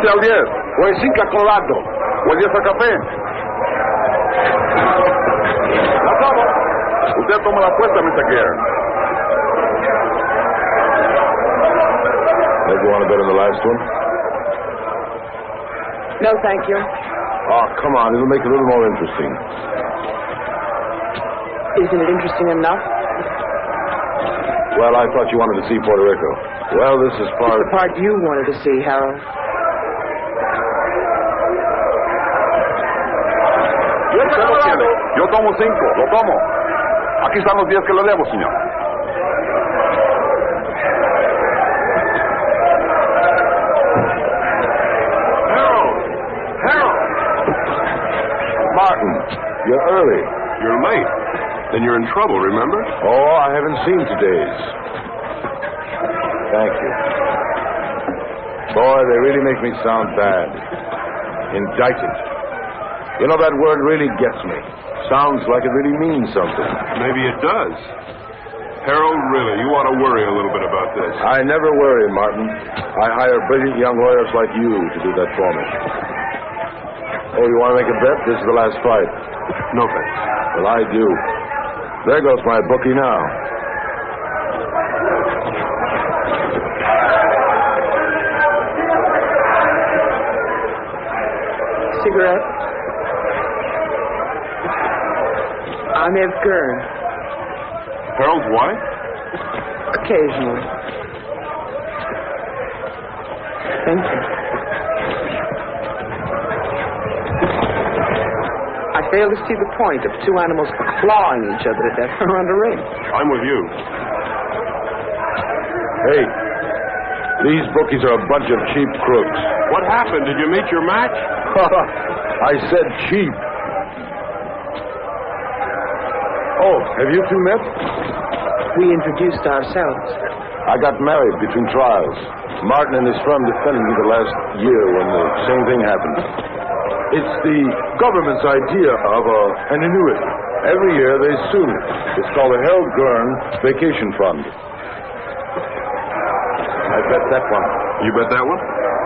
Al 10, o el 5 Colorado, o el 10 al café. La tomo. Usted toma la apuesta, Mr. Gare. Maybe you want to bet on the last one? No, thank you. Oh, come on. It'll make it a little more interesting. Isn't it interesting enough? Well, I thought you wanted to see Puerto Rico. Well, this is part... It's the part you wanted to see, Harold. Yo tomo 5, lo tomo. Aquí están los 10 que le debo, señor. Harold! Martin, you're early. You're late. Then you're in trouble, remember? Oh, I haven't seen today's. Thank you. Boy, they really make me sound bad. Indicted. You know, that word really gets me. Sounds like it really means something. Maybe it does. Harold, really, you ought to worry a little bit about this. I never worry, Martin. I hire brilliant young lawyers like you to do that for me. Oh, you want to make a bet? This is the last fight. No thanks. Well, I do. There goes my bookie now. Cigarette? I'm Ed Gurn. Harold's wife? Occasionally. Thank you. I fail to see the point of two animals clawing each other to death around a ring. I'm with you. Hey, these bookies are a bunch of cheap crooks. What happened? Did you meet your match? I said cheap. Oh, have you two met? We introduced ourselves. I got married between trials. Martin and his firm defended me the last year when the same thing happened. It's the government's idea of an annuity. Every year they sue me. It's called the Harold Gurn Vacation Fund. I bet that one. You bet that one?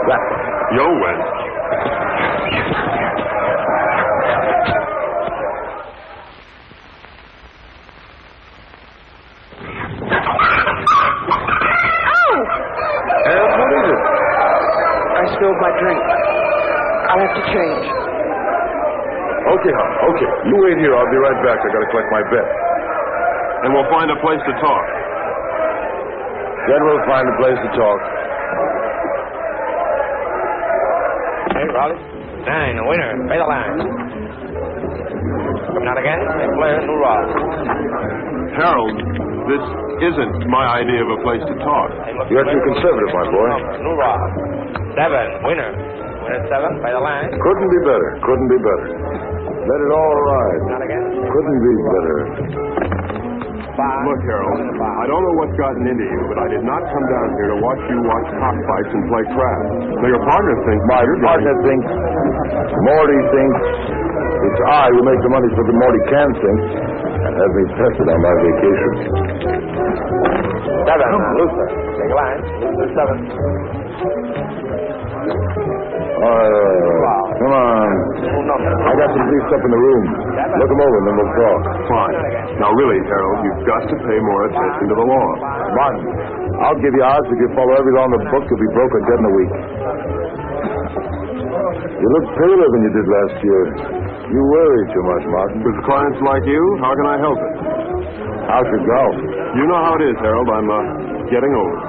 That one. You'll win. What is it? I spilled my drink. I'll have to change. Okay, hon. Okay. You wait here. I'll be right back. I gotta collect my bet. And we'll find a place to talk. Then we'll find a place to talk. Hey, Raleigh. 9, the winner. Pay the line. Coming out again. St. Blair, New Rock. Harold, this isn't my idea of a place to talk. You're too conservative, my boy. New Rock. 7, winner. Winner 7, pay the line. Couldn't be better. Couldn't be better. Let it all ride. Not again. Couldn't be better. 5. Look, Harold, I don't know what's gotten into you, but I did not come down here to watch you watch cockfights and play crap. Now, your partner thinks... My partner thinks, Morty thinks, it's I who make the money so that Morty can think, and have me tested on my vacation. 7, Luther. Take a line. Luther 7. Come on. I got some briefs up in the room. Look them over and then we'll talk. Fine. Now, really, Harold, you've got to pay more attention to the law. Martin, I'll give you odds if you follow every law in the book, you'll be broke or dead in a week. You look paler than you did last year. You worry too much, Martin. With clients like you, how can I help it? How's your golf? You know how it is, Harold. I'm getting older.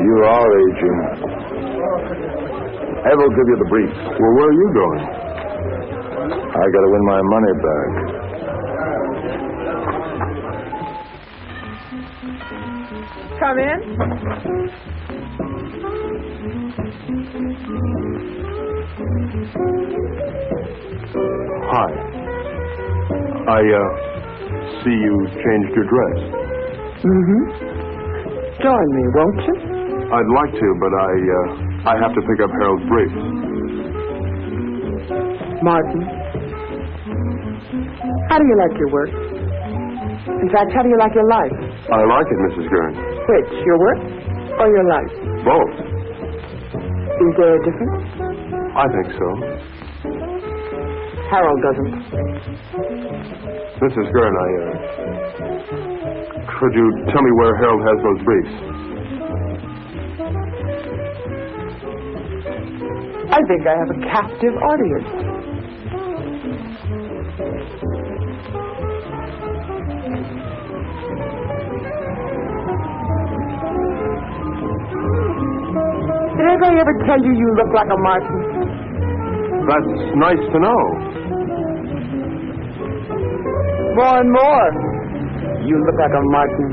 You are aging. Ed will give you the briefs. Well, where are you going? I gotta win my money back. Come in. Hi. I see you changed your dress. Join me, won't you? I'd like to, but I have to pick up Harold's briefs. Martin, how do you like your work? In fact, how do you like your life? I like it, Mrs. Gurn. Which, your work or your life? Both. Is there a difference? I think so. Harold doesn't. Mrs. Gurn, could you tell me where Harold has those briefs? I think I have a captive audience. Did anybody ever tell you you look like a Martin? That's nice to know. More and more. You look like a Martin.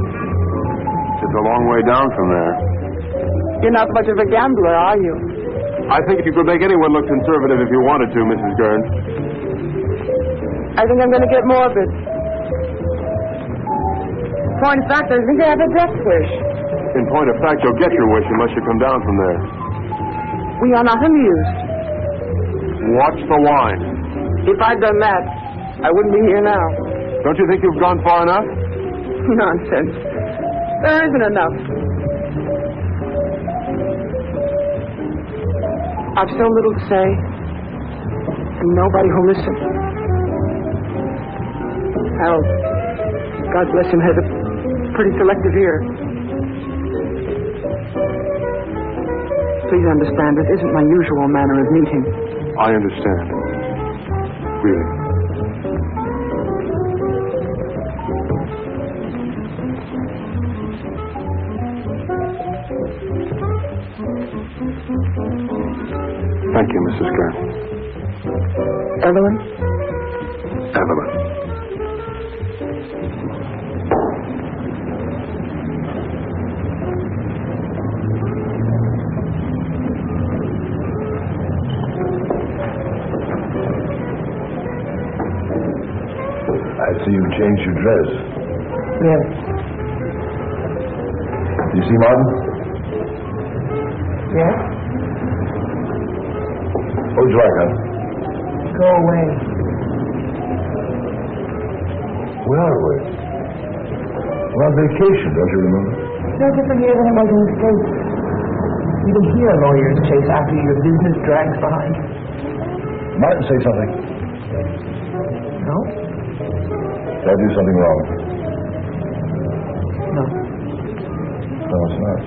It's a long way down from there. You're not much of a gambler, are you? I think if you could make anyone look conservative if you wanted to, Mrs. Gurn. I think I'm going to get morbid. Point of fact, I think I have a death wish. In point of fact, you'll get your wish unless you come down from there. We are not amused. Watch the wine. If I'd done that, I wouldn't be here now. Don't you think you've gone far enough? Nonsense. There isn't enough. I've so little to say, and nobody who'll listen. Harold, God bless him, has a pretty selective ear. Please understand, it isn't my usual manner of meeting. I understand. Really. Thank you, Mrs. Gurn. Evelyn? Evelyn. I see you changed your dress. Yes. You see Martin? Yes? What would you like, huh? Go away. Where are we? We're on vacation, don't you remember? It's no different here than it was in the States. Even here, lawyers chase after you, your business drags behind. Martin, say something. No? Did I do something wrong? No. No, it's not.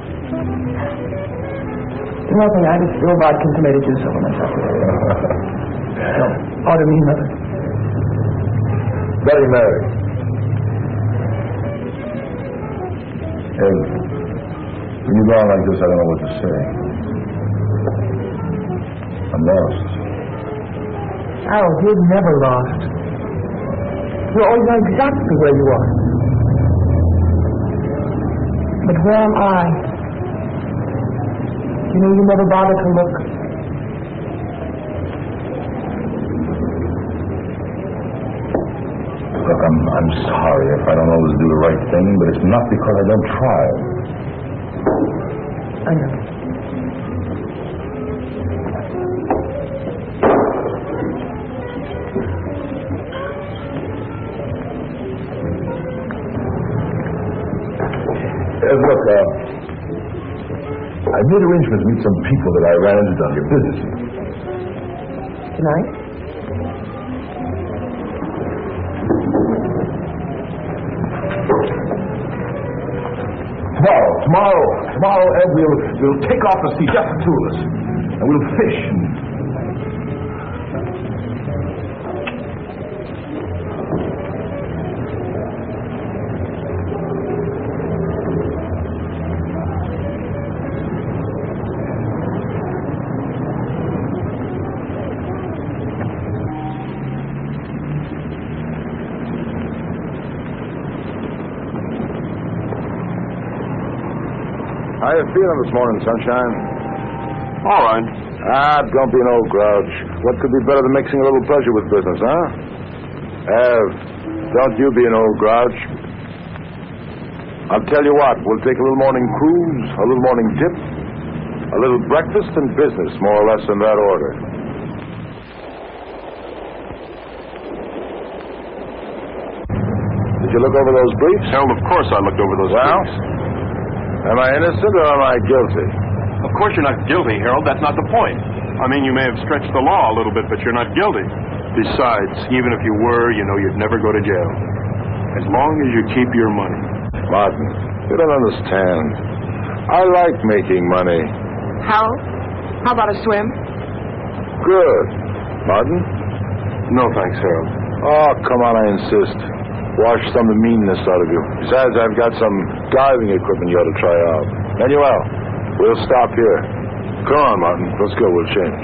Nothing. I just feel vodka and tomato juice over myself. No. Ought to mean nothing. Betty Mary. Hey, when you go on like this, I don't know what to say. I'm lost. Harold, you're never lost. You always know exactly where you are. But where am I? You know, you never bother to look. Look, I'm sorry if I don't always do the right thing, but it's not because I don't try. I know. Look, I made arrangements to meet some people that I ran into on your business. Tonight? Tomorrow, Ed, we'll take off the sea, just the two of us, and we'll fish. How you feeling this morning, Sunshine? All right. Don't be an old grouch. What could be better than mixing a little pleasure with business, huh? Ev, don't you be an old grouch. I'll tell you what, we'll take a little morning cruise, a little morning dip, a little breakfast and business, more or less in that order. Did you look over those briefs? Harold, of course I looked over those briefs. Am I innocent or am I guilty? Of course you're not guilty, Harold. That's not the point. I mean, you may have stretched the law a little bit, but you're not guilty. Besides, even if you were, you know you'd never go to jail. As long as you keep your money. Martin, you don't understand. I like making money. Harold, how about a swim? Good. Martin? No, thanks, Harold. Oh, come on, I insist. Wash some of the meanness out of you. Besides, I've got some diving equipment you ought to try out. Manuel, we'll stop here. Come on, Martin. Let's go. We'll change.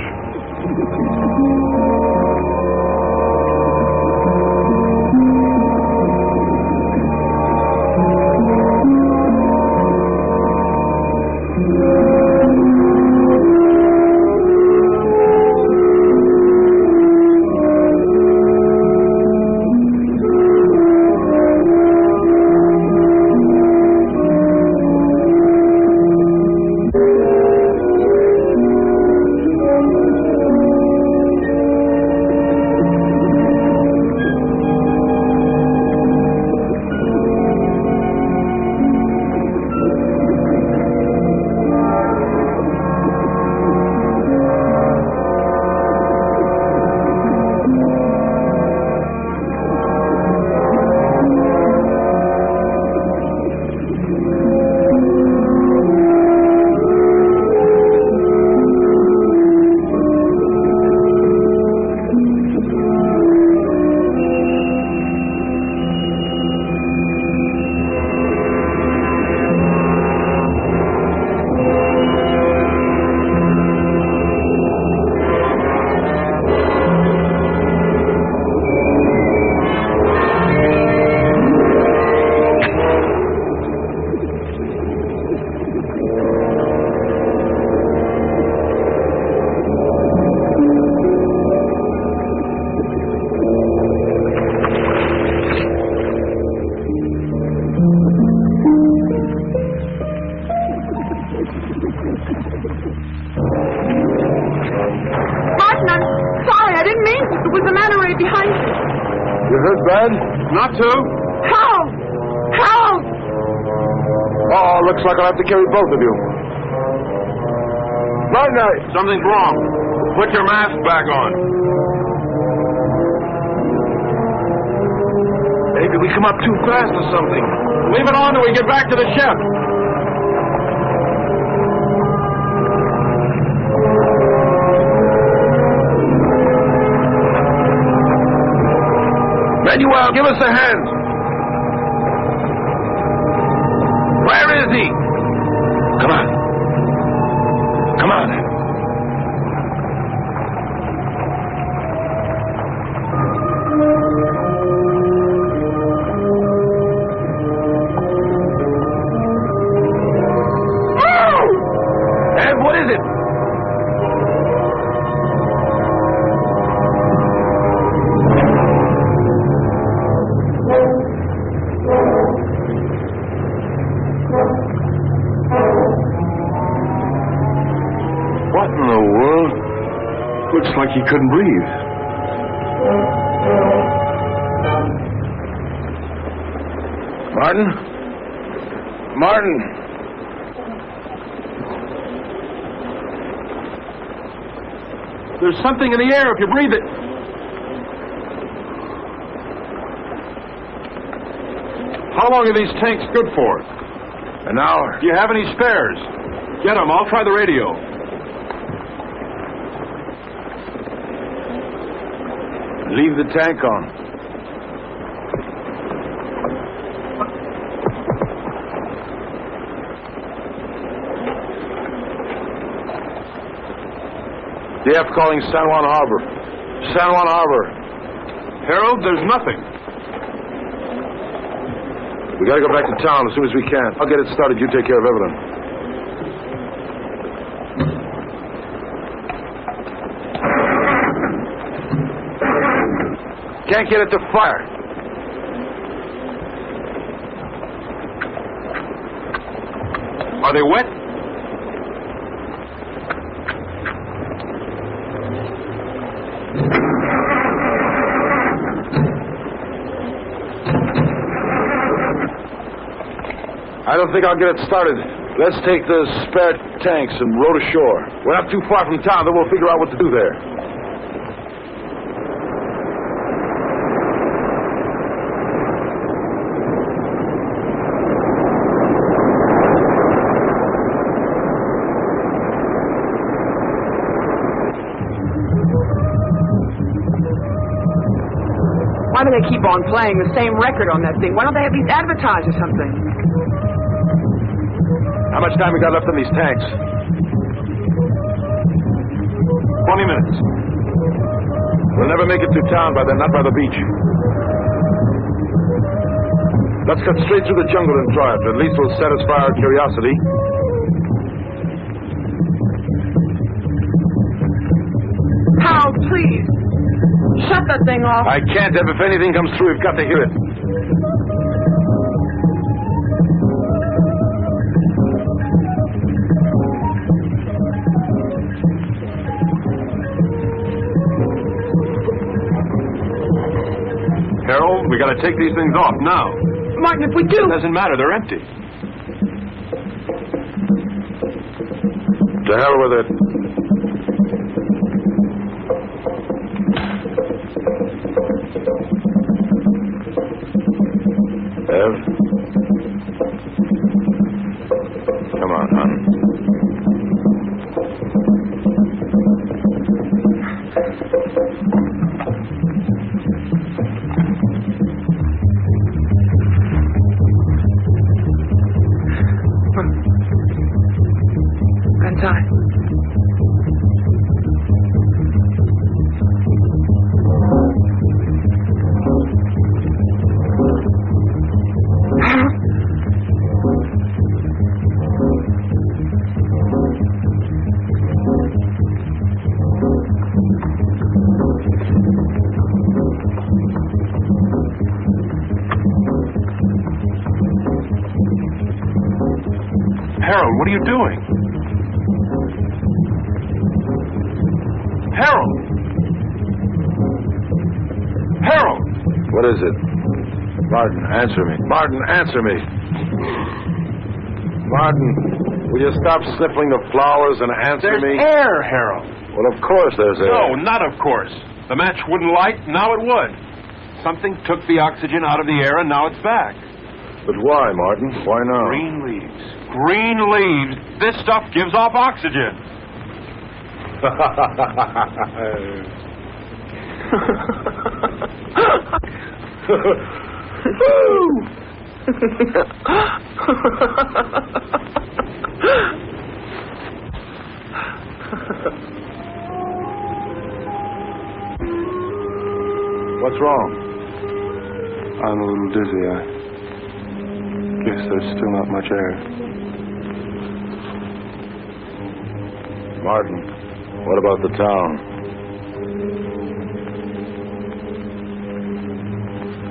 You hurt bad? Not to. Help! Help! Oh, looks like I'll have to carry both of you. Night night. Something's wrong. Put your mask back on. Maybe we come up too fast or something. Leave it on till we get back to the ship. Manuel, give us a hand. Where is he? Come on. Come on. Ed, what is it? like he couldn't breathe. Martin? Martin! There's something in the air if you breathe it. How long are these tanks good for? An hour. Do you have any spares? Get them. I'll try the radio. Leave the tank on. DF calling San Juan Harbor. San Juan Harbor. Harold, there's nothing. We gotta go back to town as soon as we can. I'll get it started. You take care of Evelyn. Can't get it to fire. Are they wet? I don't think I'll get it started. Let's take the spare tanks and row to shore. We're not too far from town, then we'll figure out what to do there. Why do they keep on playing the same record on that thing? Why don't they at least advertise or something? How much time we got left on these tanks? 20 minutes. We'll never make it to town by then, not by the beach. Let's cut straight through the jungle and try it. At least we'll satisfy our curiosity. Hal, please. Shut that thing off. I can't, Ev. If anything comes through, we've got to hear it. Harold, we gotta take these things off now. Martin, if we do... It doesn't matter, they're empty. To hell with it. Ev? Come on, hon. Untie. Harold, what are you doing? Harold! Harold! What is it? Martin, answer me. Martin, answer me. Martin, will you stop sniffling the flowers and answer There's me? air, Harold. Well, of course there's air. No, not of course. The match wouldn't light, now it would. Something took the oxygen out of the air, and now it's back. But why, Martin? Why not? Green leaves. Green leaves. This stuff gives off oxygen. What's wrong? I'm a little dizzy. I guess there's still not much air. Martin, what about the town?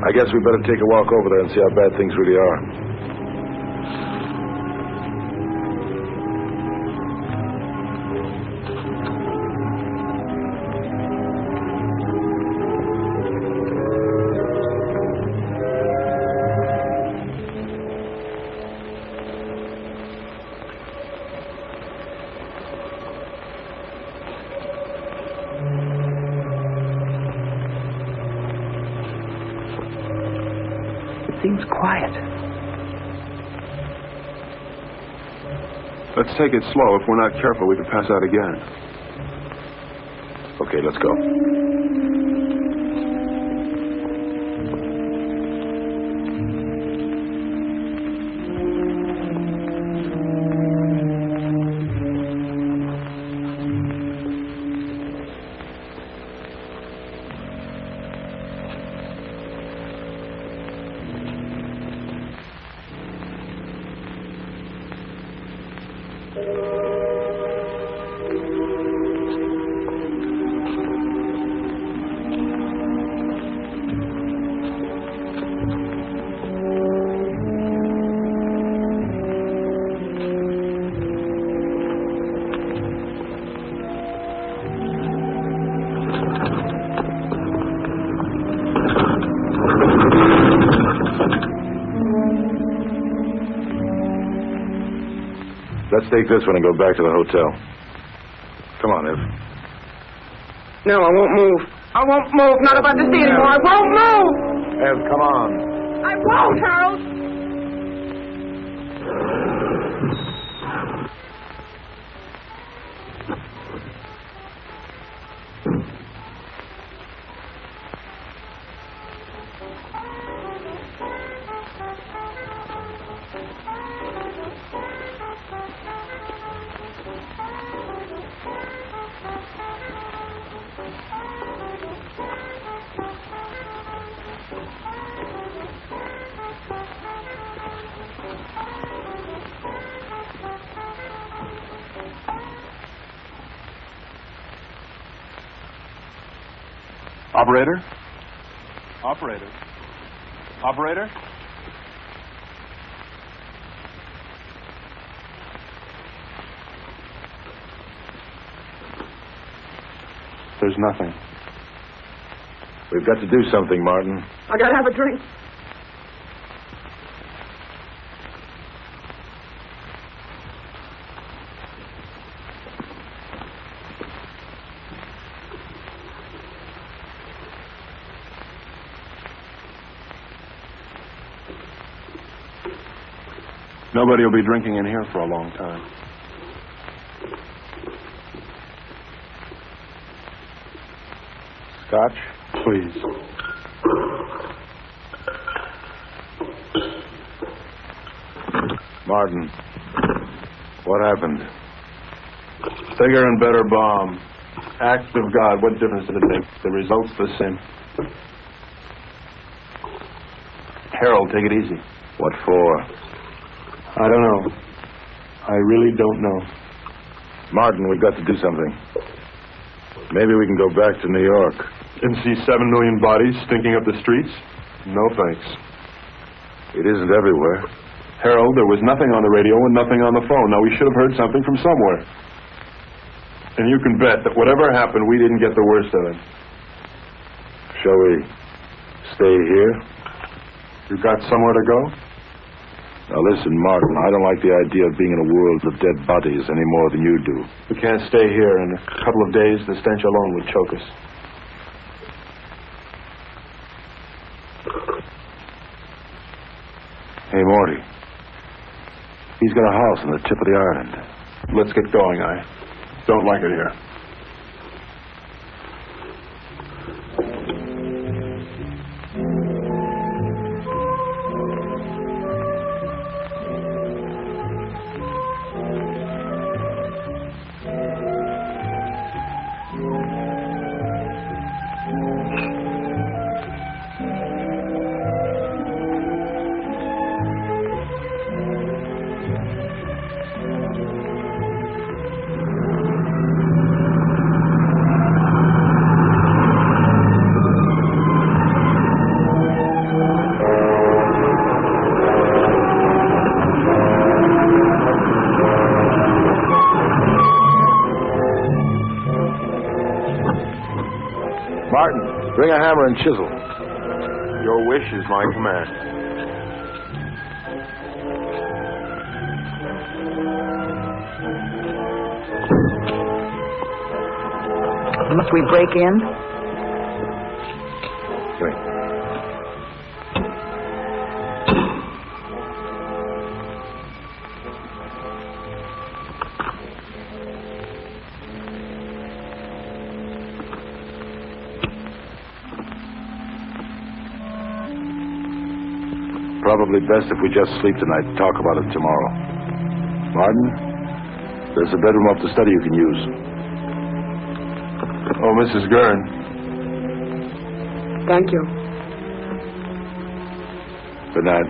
I guess we better take a walk over there and see how bad things really are. seems quiet. Let's take it slow. If we're not careful, we could pass out again. Okay, let's go. Let's take this one and go back to the hotel. Come on, Ev. No, I won't move. I won't move. Not if I have to see anymore. I won't move. Ev, come on. I won't, Harold. Operator? Operator? Operator? There's nothing. We've got to do something, Martin. I gotta have a drink. Nobody will be drinking in here for a long time. Scotch? Please. Martin, what happened? Bigger and better bomb. Act of God. What difference did it make? The result's the same. Harold, take it easy. What for? I don't know. I really don't know. Martin, we've got to do something. Maybe we can go back to New York. And see 7 million bodies stinking up the streets? No thanks. It isn't everywhere. Harold, there was nothing on the radio and nothing on the phone. Now, we should have heard something from somewhere. And you can bet that whatever happened, we didn't get the worst of it. Shall we stay here? You got somewhere to go? Now listen, Martin, I don't like the idea of being in a world of dead bodies any more than you do. We can't stay here. In a couple of days, the stench alone would choke us. Hey, Morty. He's got a house on the tip of the island. Let's get going. I don't like it here. Martin, bring a hammer and chisel. Your wish is my command. Must we break in? Wait. probably best if we just sleep tonight and talk about it tomorrow. Martin, there's a bedroom off the study you can use. Oh, Mrs. Gurn. Thank you. Good night.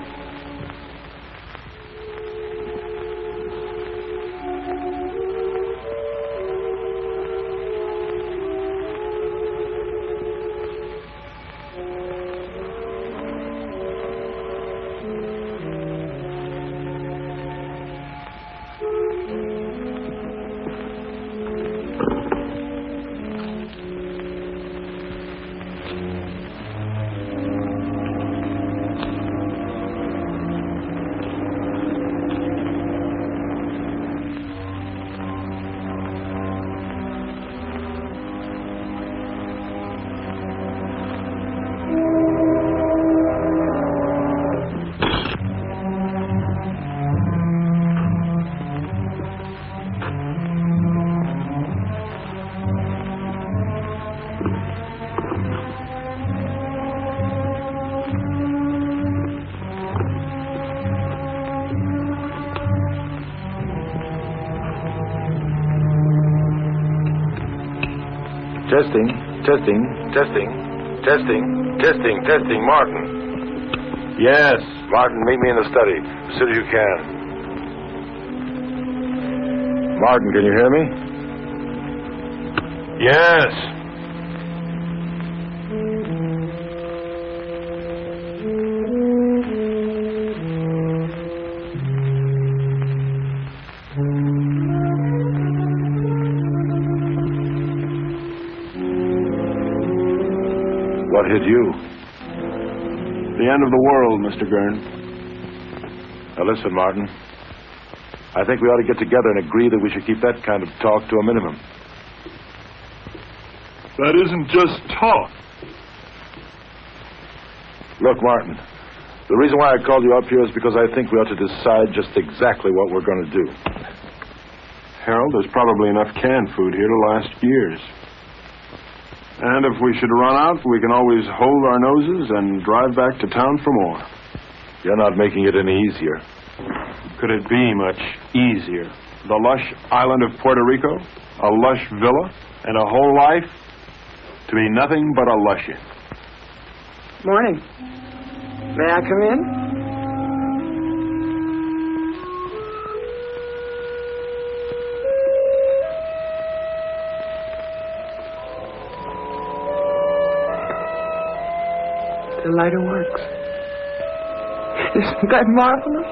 Testing. Martin. Yes. Martin, meet me in the study as soon as you can. Martin, can you hear me? Yes. What hit you? The end of the world, Mr. Gurn. Now listen, Martin. I think we ought to get together and agree that we should keep that kind of talk to a minimum. That isn't just talk. Look, Martin, the reason why I called you up here is because I think we ought to decide just exactly what we're going to do. Harold, there's probably enough canned food here to last years. And if we should run out, we can always hold our noses and drive back to town for more. You're not making it any easier. Could it be much easier? The lush island of Puerto Rico, a lush villa, and a whole life to be nothing but a luscious. Morning. May I come in? The lighter works. Isn't that marvelous?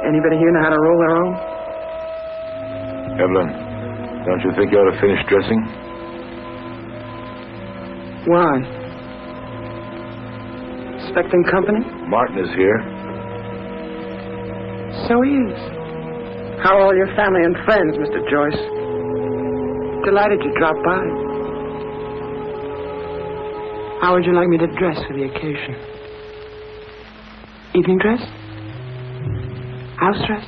Anybody here know how to roll their own? Evelyn, don't you think you ought to finish dressing? Why? Expecting company? Martin is here. So he is. How are all your family and friends, Mr. Joyce? Delighted you dropped by. How would you like me to dress for the occasion? Evening dress? House dress?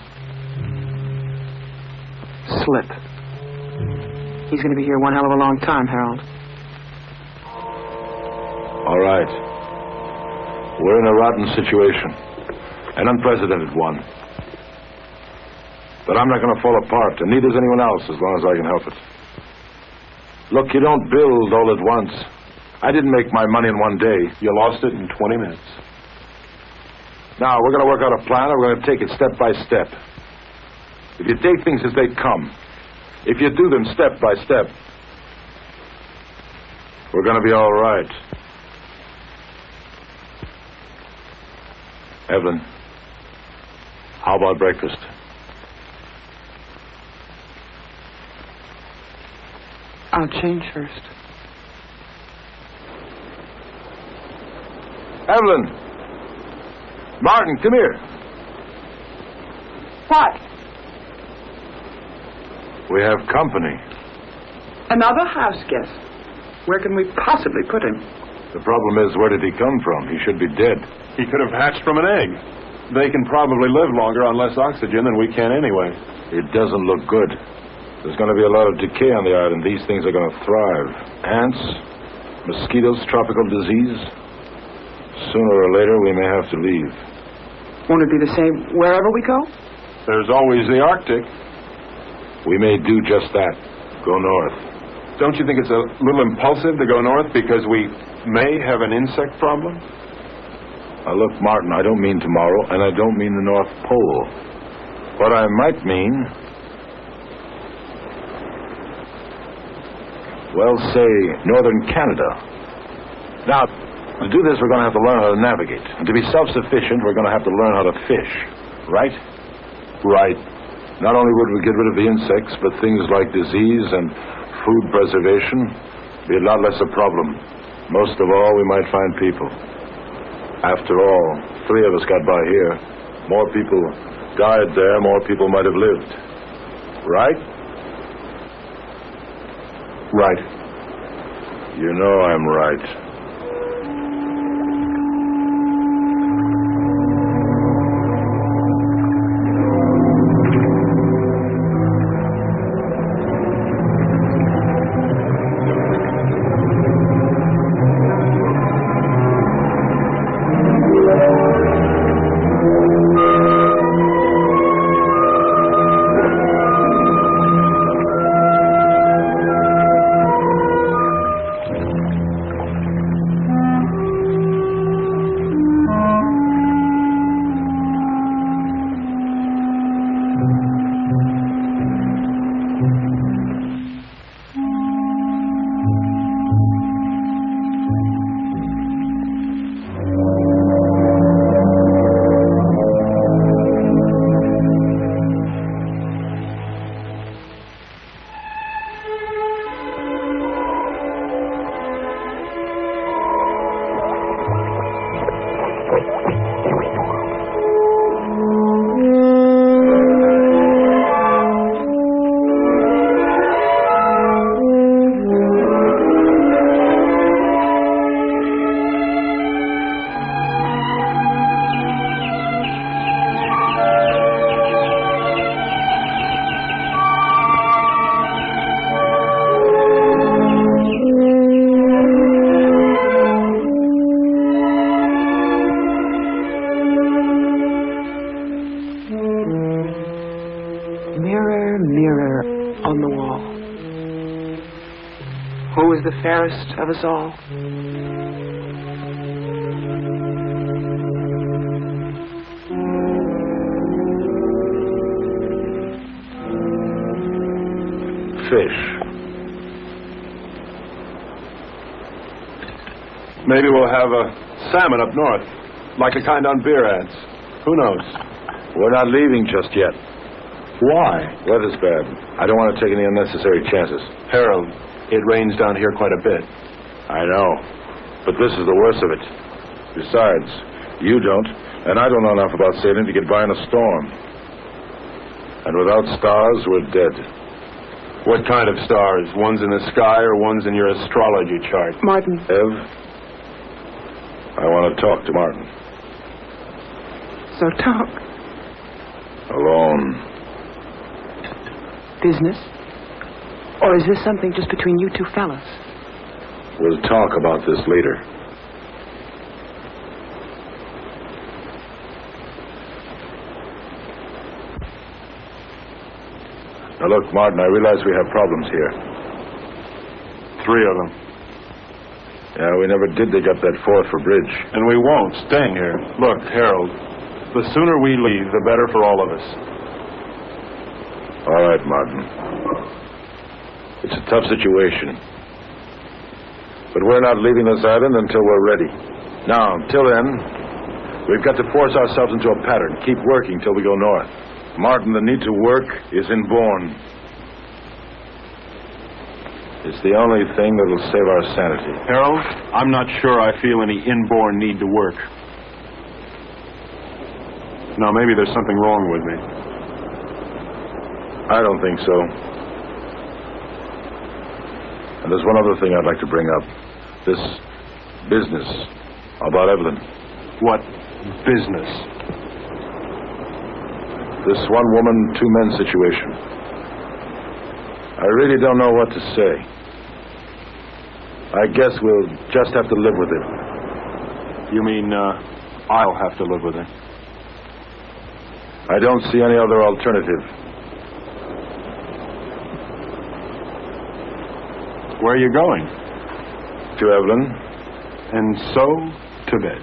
Slip. He's going to be here one hell of a long time, Harold. All right. We're in a rotten situation. An unprecedented one. But I'm not going to fall apart, and neither is anyone else as long as I can help it. Look, you don't build all at once. I didn't make my money in one day. You lost it in 20 minutes. Now, we're going to work out a plan, and we're going to take it step by step. If you take things as they come, if you do them step by step, we're going to be all right. Evelyn, how about breakfast? I'll change first. Evelyn! Martin, come here. What? We have company. Another house guest. Where can we possibly put him? The problem is, where did he come from? He should be dead. He could have hatched from an egg. They can probably live longer on less oxygen than we can anyway. It doesn't look good. There's going to be a lot of decay on the island. These things are going to thrive. Ants, Mosquitoes, tropical disease. Sooner or later, we may have to leave. Won't it be the same wherever we go? There's always the Arctic. We may do just that. Go north. Don't you think it's a little impulsive to go north because we may have an insect problem? Now, look, Martin, I don't mean tomorrow, and I don't mean the North Pole. What I might mean, well, say, northern Canada. Now, to do this, we're going to have to learn how to navigate. And to be self-sufficient, we're going to have to learn how to fish. Right? Right. Not only would we get rid of the insects, but things like disease and food preservation be a lot less a problem. Most of all, we might find people. After all, 3 of us got by here. More people died there, more people might have lived. Right? Right. You know I'm right. Who is the fairest of us all? Fish. Maybe we'll have a salmon up north, like the kind on beer ads. Who knows? We're not leaving just yet. Why? Weather's bad. I don't want to take any unnecessary chances. Harold, it rains down here quite a bit. I know. But this is the worst of it. Besides, you don't, and I don't know enough about sailing to get by in a storm. And without stars, we're dead. What kind of stars? Ones in the sky or ones in your astrology chart? Martin. Ev, I want to talk to Martin. So talk. Alone. Business? Or is this something just between you two fellas? We'll talk about this later. Now look, Martin, I realize we have problems here. 3 of them. Yeah, we never did dig up that 4th for bridge. And we won't, staying here. Look, Harold, the sooner we leave, the better for all of us. All right, Martin. It's a tough situation. But we're not leaving this island until we're ready. Now, until then, we've got to force ourselves into a pattern. Keep working till we go north. Martin, the need to work is inborn. It's the only thing that will save our sanity. Harold, I'm not sure I feel any inborn need to work. Now, maybe there's something wrong with me. I don't think so. And there's one other thing I'd like to bring up. This business about Evelyn. What business? This 1 woman, 2 men situation. I really don't know what to say. I guess we'll just have to live with it. You mean, I'll have to live with it? I don't see any other alternative. Where are you going? To Evelyn. And so, to bed.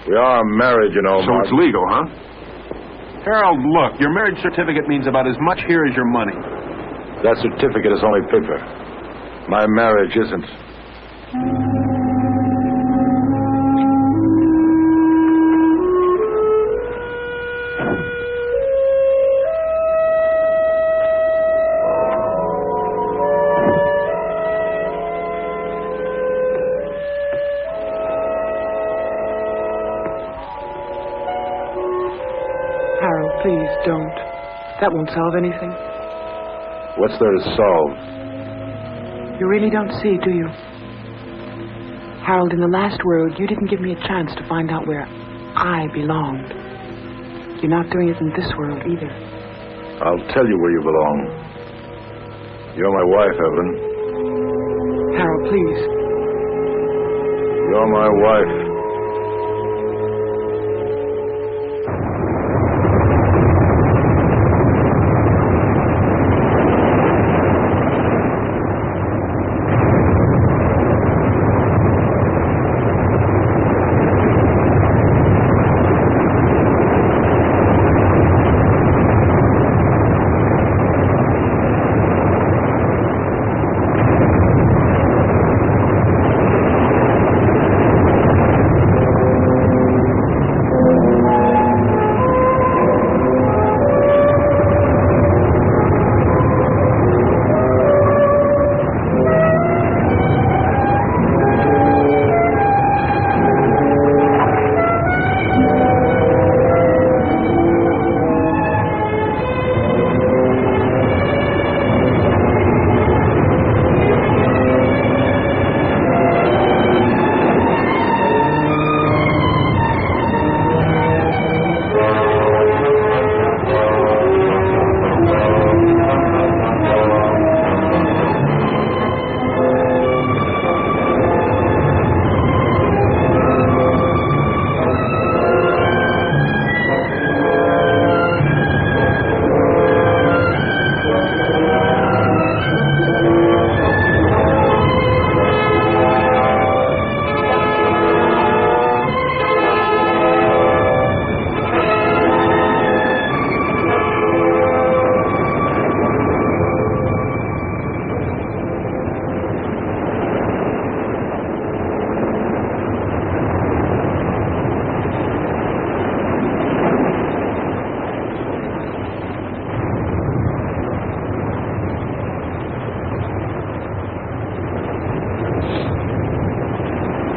We are married, you know, So Martin. it's legal, huh? Harold, look, your marriage certificate means about as much here as your money. That certificate is only paper. My marriage isn't. Harold, please don't. That won't solve anything. What's there to solve? You really don't see, do you? Harold, in the last world, you didn't give me a chance to find out where I belonged. You're not doing it in this world either. I'll tell you where you belong. You're my wife, Evelyn. Harold, please. You're my wife.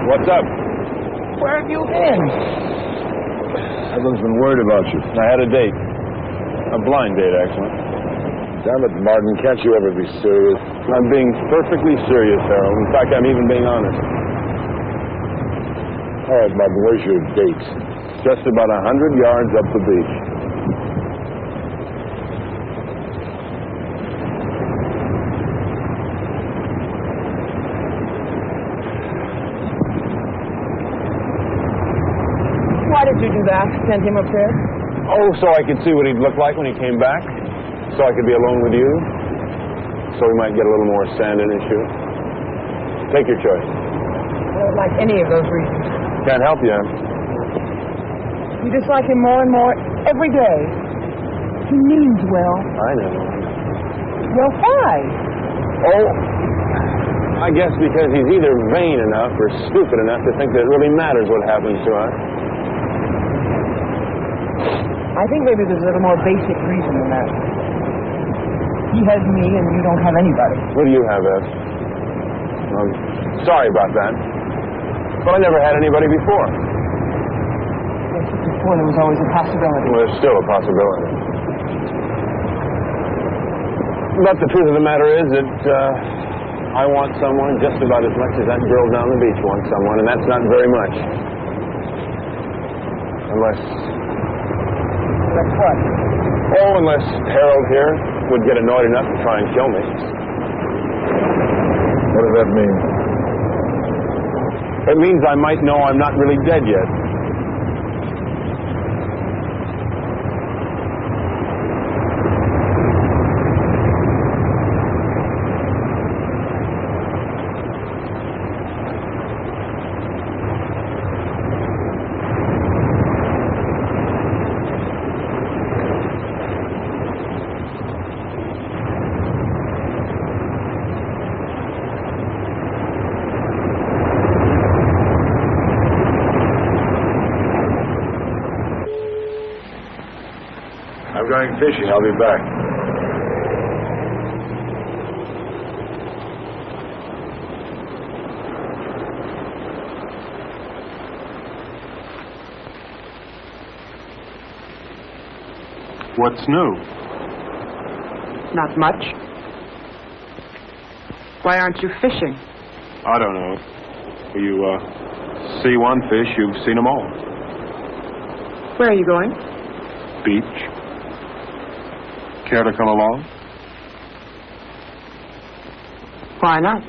What's up? Where have you been? Evelyn's been worried about you. I had a date. A blind date, actually. Damn it, Martin, can't you ever be serious? I'm being perfectly serious, Harold. In fact, I'm even being honest. All right, Martin, where's your date? Just about 100 yards up the beach. Why did you do that? Send him up there? Oh, so I could see what he'd look like when he came back. So I could be alone with you. So we might get a little more sand in his shoe. Take your choice. I don't like any of those reasons. Can't help you. You dislike him more and more every day. He means well. I know. Well, why? Oh, I guess because he's either vain enough or stupid enough to think that it really matters what happens to us. I think maybe there's a little more basic reason than that. He has me and you don't have anybody. What do you have, Ed? I'm sorry about that. But I never had anybody before. Yes, before there was always a possibility. Well, there's still a possibility. But the truth of the matter is that I want someone just about as much as that girl down the beach wants someone, and that's not very much. Unless... That's what? Oh, unless Harold here would get annoyed enough to try and kill me. What does that mean? It means I might know I'm not really dead yet. I'm going fishing. I'll be back. What's new? Not much. Why aren't you fishing? I don't know. You, see one fish, you've seen them all. Where are you going? Beach. Care to come along? Why not?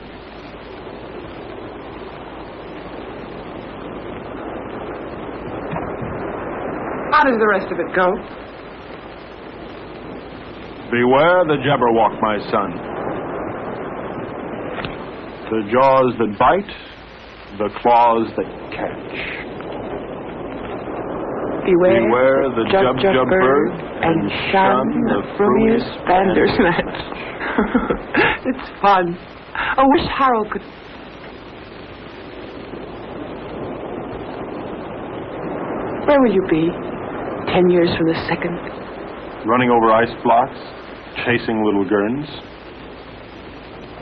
How does the rest of it go? Beware the Jabberwock, my son. The jaws that bite, the claws that catch. Beware the jub bird and shun the frumious bandersnatch. It's fun. I wish Harold could... Where will you be 10 years from the second? Running over ice blocks, chasing little gurns,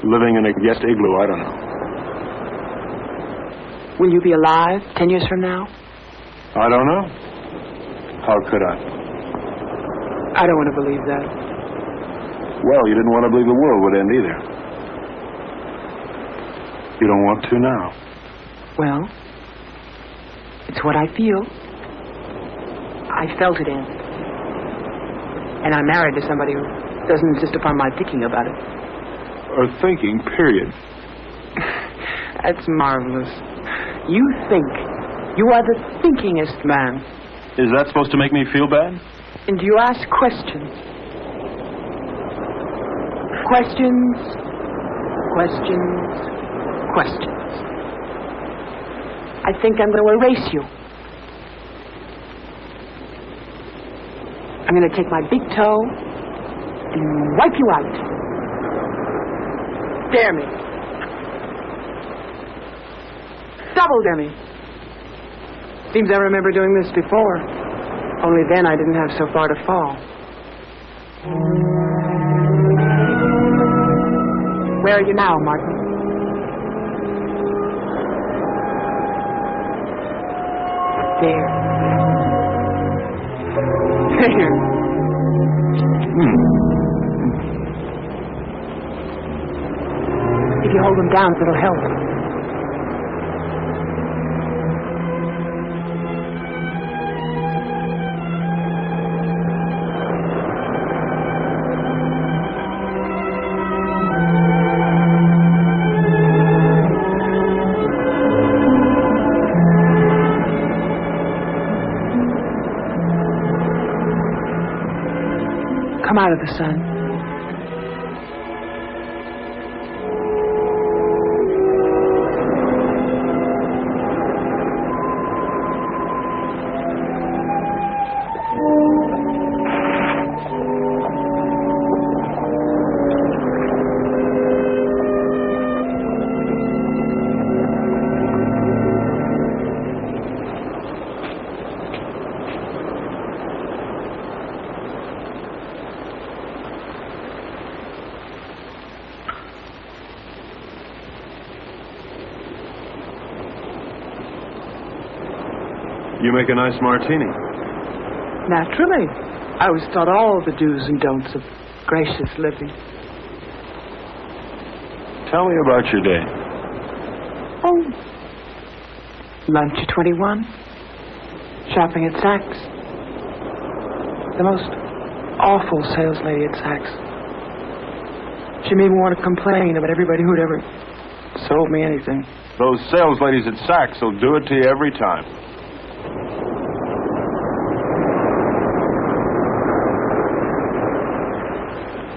living in a guest igloo, I don't know. Will you be alive 10 years from now? I don't know. How could I? I don't want to believe that. Well, you didn't want to believe the world would end either. You don't want to now. Well, it's what I feel. I felt it end. And I'm married to somebody who doesn't insist upon my thinking about it. Or thinking, period. That's marvelous. You think. You are the thinkingest man. Is that supposed to make me feel bad? And you ask questions. Questions. I think I'm going to erase you. I'm going to take my big toe and wipe you out. Dare me. Double dare me. Seems I remember doing this before. Only then I didn't have so far to fall. Where are you now, Martin? There. There. If you hold them down, it'll help. Come out of the sun. You make a nice martini. Naturally. I was taught all the do's and don'ts of gracious living. Tell me about your day. Oh. Lunch at 21. Shopping at Saks. The most awful sales lady at Saks. She made me want to complain about everybody who'd ever sold me anything. Those sales ladies at Saks will do it to you every time.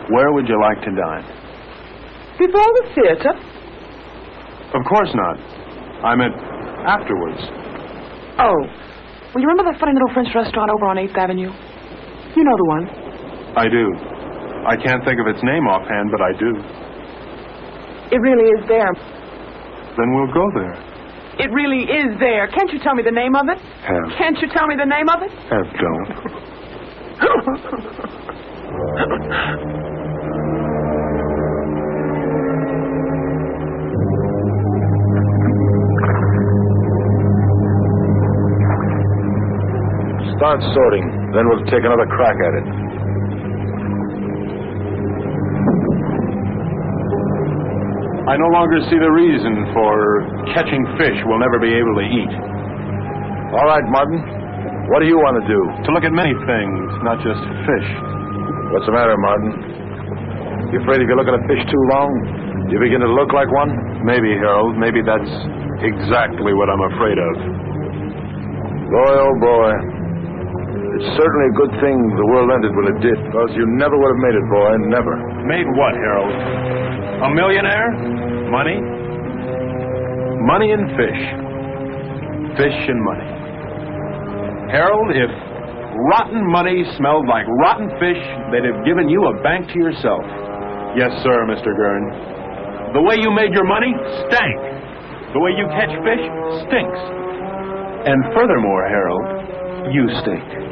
Where would you like to dine? Before the theater? Of course not. I meant afterwards. Oh. Well, you remember that funny little French restaurant over on 8th Avenue? You know the one. I do. I can't think of its name offhand, but I do. It really is there. Then we'll go there. It really is there. Can't you tell me the name of it? Have. Can't you tell me the name of it? Have don't. Start sorting, then we'll take another crack at it. I no longer see the reason for catching fish we'll never be able to eat. All right, Martin. What do you want to do? To look at many things, not just fish. What's the matter, Martin? You afraid if you look at a fish too long, you begin to look like one? Maybe, Harold. Maybe that's exactly what I'm afraid of. Boy, oh boy. It's certainly a good thing the world ended when it did, because you never would have made it, boy. Never. Made what, Harold? A millionaire? Money? Money and fish. Fish and money. Harold, if rotten money smelled like rotten fish, they'd have given you a bank to yourself. Yes, sir, Mr. Gurn. The way you made your money stank. The way you catch fish stinks. And furthermore, Harold, you stink.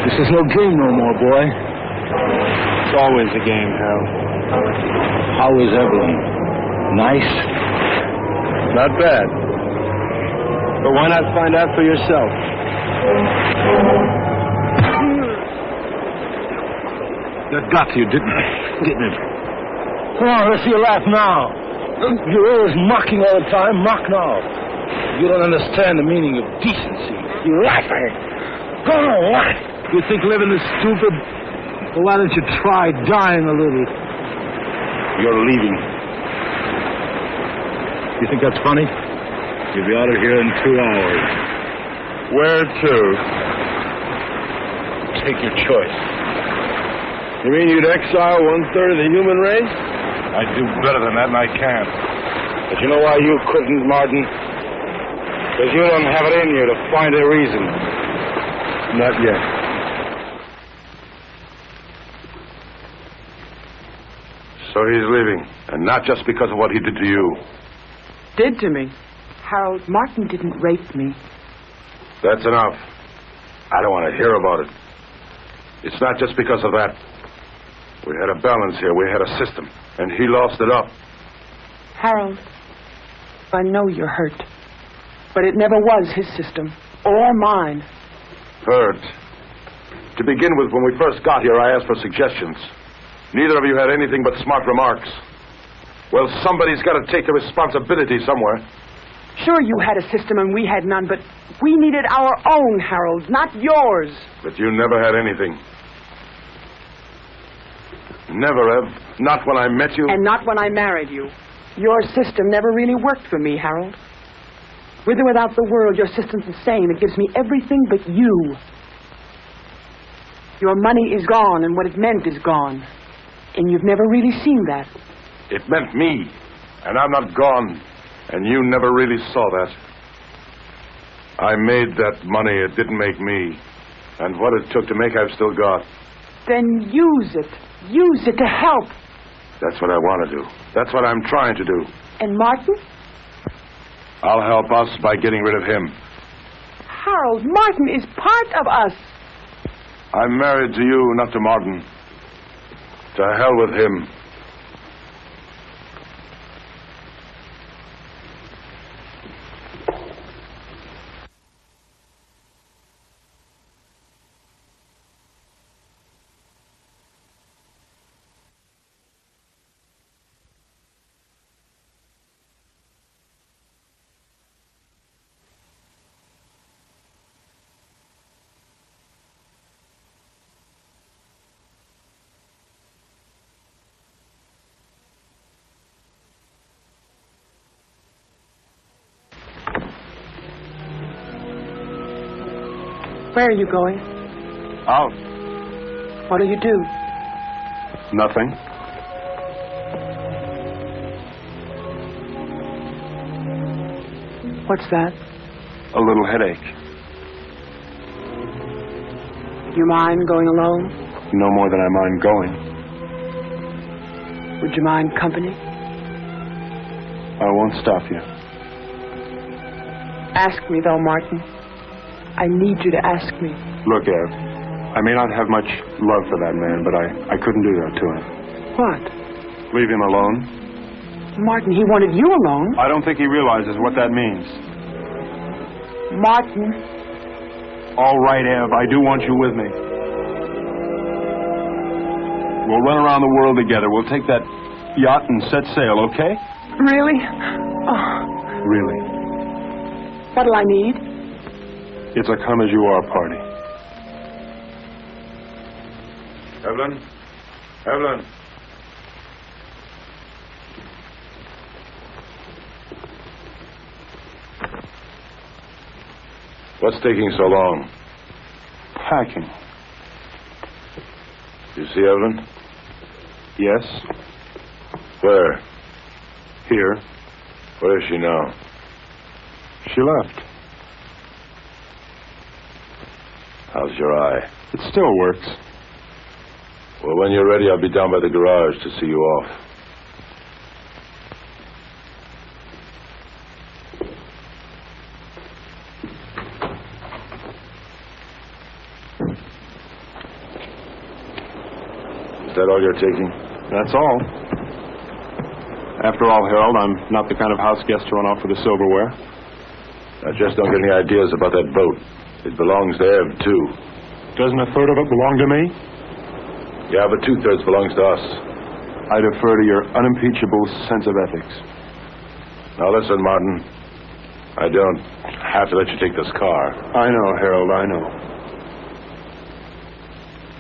This is no game no more, boy. It's always a game, Harold. How is Evelyn? Nice? Not bad. But why not find out for yourself? That got to you, didn't it? Come on, let's see you laugh now. You're always mocking all the time. Mock now. You don't understand the meaning of decency. You're laughing. Go on, laugh. You think living is stupid? Well, why don't you try dying a little? You're leaving. You think that's funny? You'll be out of here in 2 hours. Where to? Take your choice. You mean you'd exile 1/3 of the human race? I'd do better than that, and I can't. But you know why you couldn't, Martin? Because you don't have it in you to find a reason. Not yet. So he's leaving, and not just because of what he did to you. Did to me. Harold, Martin didn't rape me. That's enough. I don't want to hear about it. It's not just because of that. We had a balance here. We had a system, and he lost it up. Harold, I know you're hurt, but it never was his system, or mine. Hurt. To begin with, when we first got here, I asked for suggestions. Neither of you had anything but smart remarks. Well, somebody's got to take the responsibility somewhere. Sure, you had a system and we had none, but we needed our own, Harold, not yours. But you never had anything. Never, Ev. Not when I met you. And not when I married you. Your system never really worked for me, Harold. With or without the world, your system's the same. It gives me everything but you. Your money is gone, and what it meant is gone. And you've never really seen that. It meant me, and I'm not gone, and you never really saw that. I made that money. It didn't make me. And what it took to make, I've still got. Then use it. Use it to help. That's what I want to do. That's what I'm trying to do. And Martin? I'll help us by getting rid of him. Harold, Martin is part of us. I'm married to you, not to Martin. To hell with him. Where are you going? Out. What'll you do? Nothing. What's that? A little headache. You mind going alone? No more than I mind going. Would you mind company? I won't stop you. Ask me, though, Martin. I need you to ask me. Look, Ev, I may not have much love for that man, but I couldn't do that to him. What? Leave him alone? Martin, he wanted you alone. I don't think he realizes what that means. Martin. All right, Ev, I do want you with me. We'll run around the world together. We'll take that yacht and set sail, okay? Really? Oh, Really. what'll I need? It's a come-as-you-are party. Evelyn? Evelyn? What's taking so long? Packing. You see Evelyn? Yes. Where? Here. Where is she now? She left. How's your eye? It still works. Well, when you're ready, I'll be down by the garage to see you off. Is that all you're taking? That's all. After all, Harold, I'm not the kind of house guest to run off with the silverware. Now, just don't get any ideas about that boat. It belongs to Ev, too. Doesn't a third of it belong to me? Yeah, but 2/3 belongs to us. I defer to your unimpeachable sense of ethics. Now, listen, Martin. I don't have to let you take this car. I know, Harold, I know.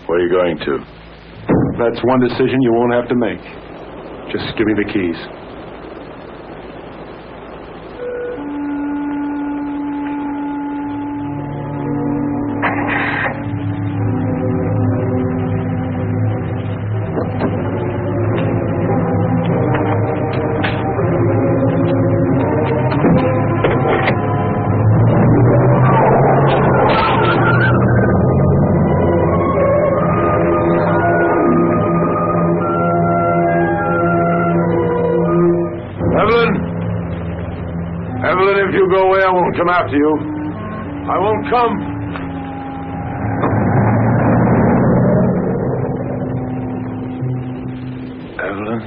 Where are you going to? That's one decision you won't have to make. Just give me the keys. Evelyn, if you go away, I won't come after you. I won't come. Evelyn?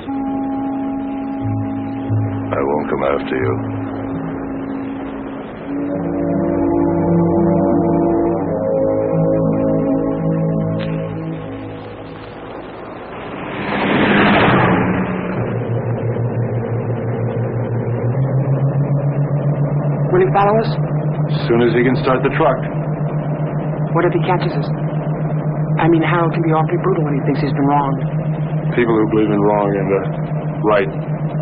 I won't come after you. Will he follow us? As soon as he can start the truck. What if he catches us? I mean, Harold can be awfully brutal when he thinks he's been wronged. People who believe in wrong and the right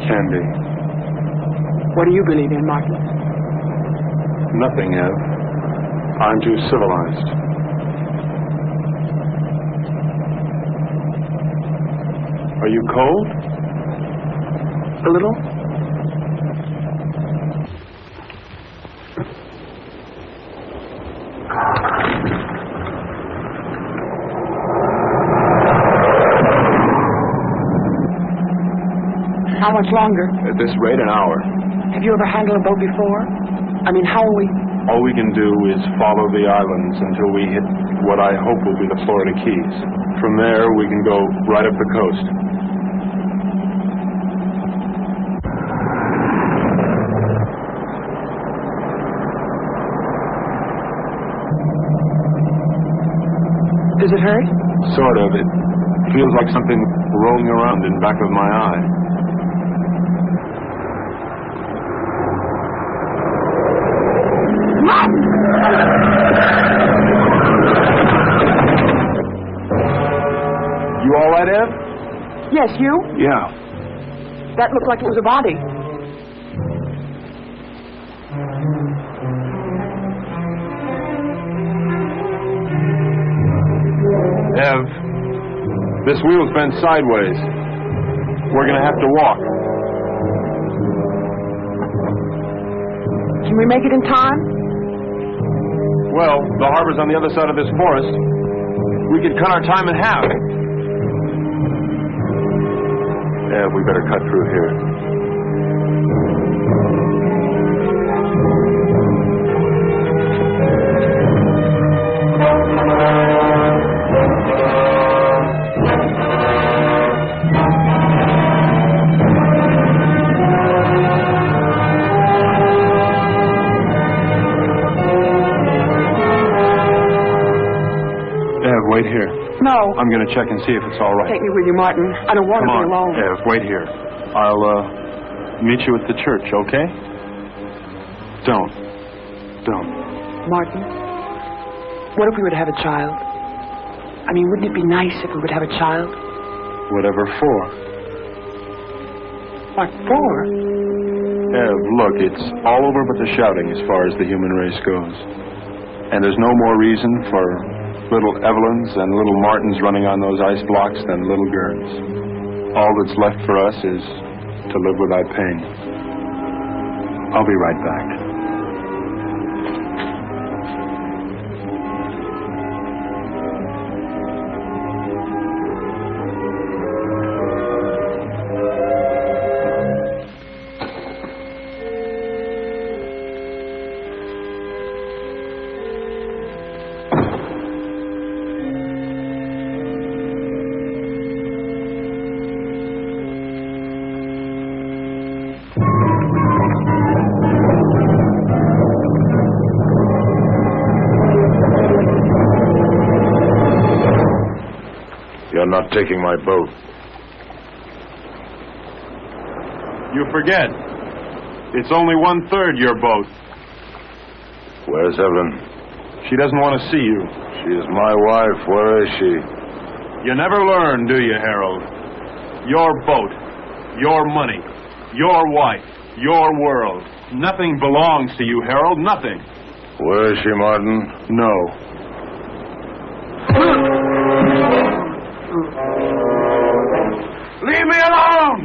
can be. What do you believe in, Martin? Nothing, Ev. I'm too civilized. Are you cold? A little? How much longer? At this rate, an hour. Have you ever handled a boat before? I mean, how are we? All we can do is follow the islands until we hit what I hope will be the Florida Keys. From there, we can go right up the coast. Does it hurt? Sort of. It feels like something rolling around in back of my eye. You all right, Ev? Yes, you? Yeah. That looked like it was a body. Ev, this wheel's bent sideways. We're gonna have to walk. Can we make it in time? Well, the harbor's on the other side of this forest. We could cut our time in half. Yeah, we better cut through here. Wait here. No. I'm gonna check and see if it's all right. Take me with you, Martin. I don't want Come to on, be alone. Ev, wait here. I'll, meet you at the church, okay? Don't. Martin, what if we were to have a child? I mean, wouldn't it be nice if we would have a child? Whatever for. What for? Ev, look, it's all over but the shouting as far as the human race goes. And there's no more reason for little Evelyns and little Martins running on those ice blocks than little Gerns. All that's left for us is to live without pain. I'll be right back. You're not taking my boat. You forget. It's only 1/3 your boat. Where's Evelyn? She doesn't want to see you. She is my wife. Where is she? You never learn, do you, Harold? Your boat, your money, your wife, your world. Nothing belongs to you, Harold, nothing. Where is she, Martin? No. Leave me alone!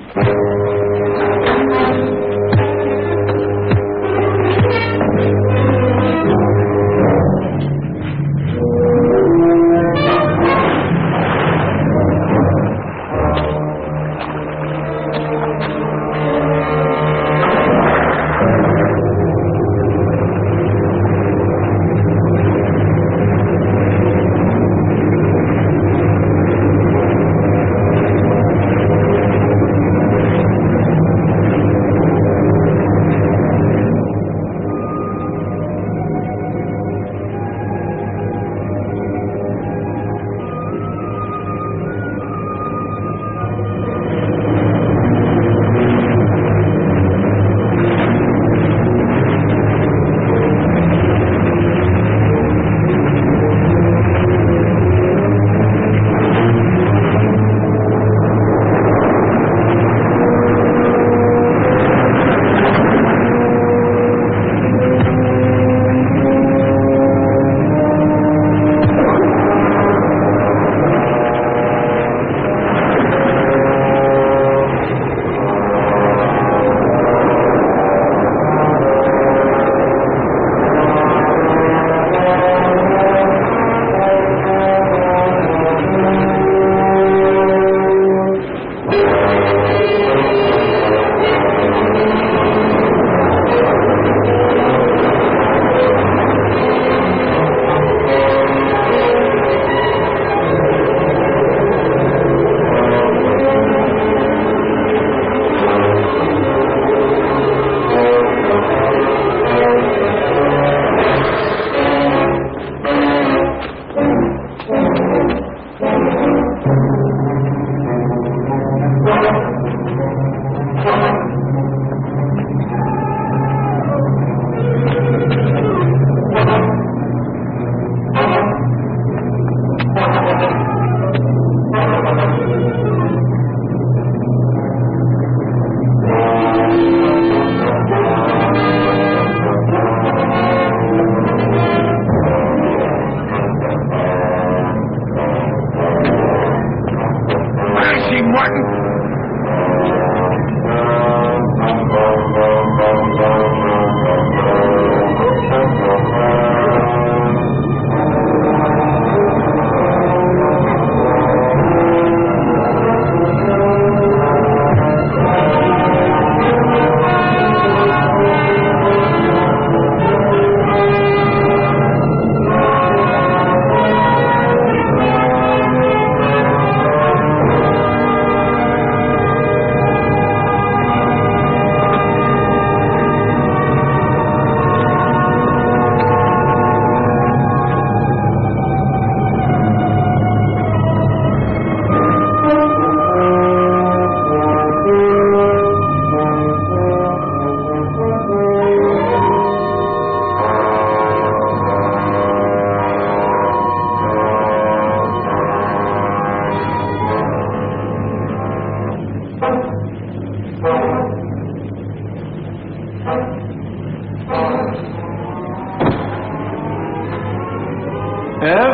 Ev?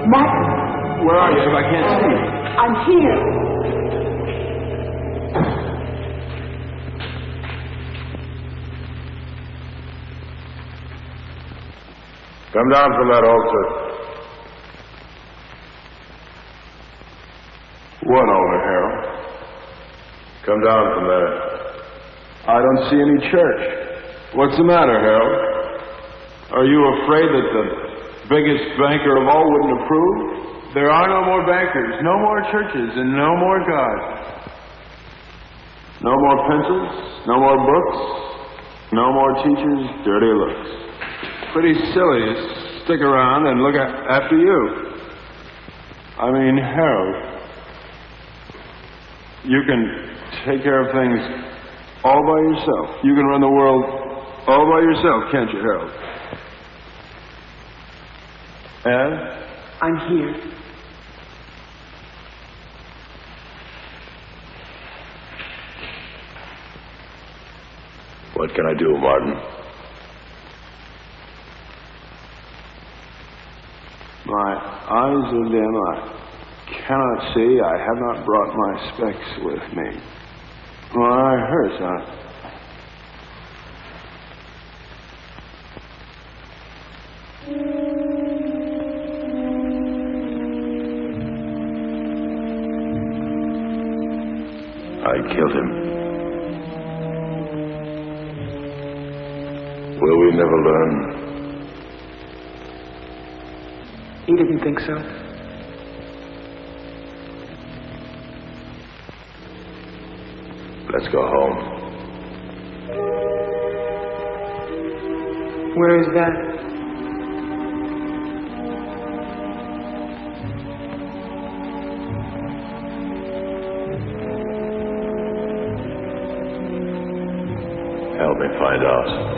Martin, Where are you, Ev? I can't see. I'm here. Come down from that altar. What altar, Harold? Come down from there. I don't see any church. What's the matter, Harold? Are you afraid that the biggest banker of all wouldn't approve? There are no more bankers, no more churches, and no more God. No more pencils, no more books, no more teachers' dirty looks. Pretty silly to stick around and look after you. I mean, Harold, you can take care of things all by yourself. You can run the world all by yourself, can't you, Harold? Ev? I'm here. What can I do, Martin? My eyes are dim. I cannot see. I have not brought my specs with me. My hurts, huh? I killed him. Will we never learn? You didn't think so? Let's go home. Where is that? Help me find out.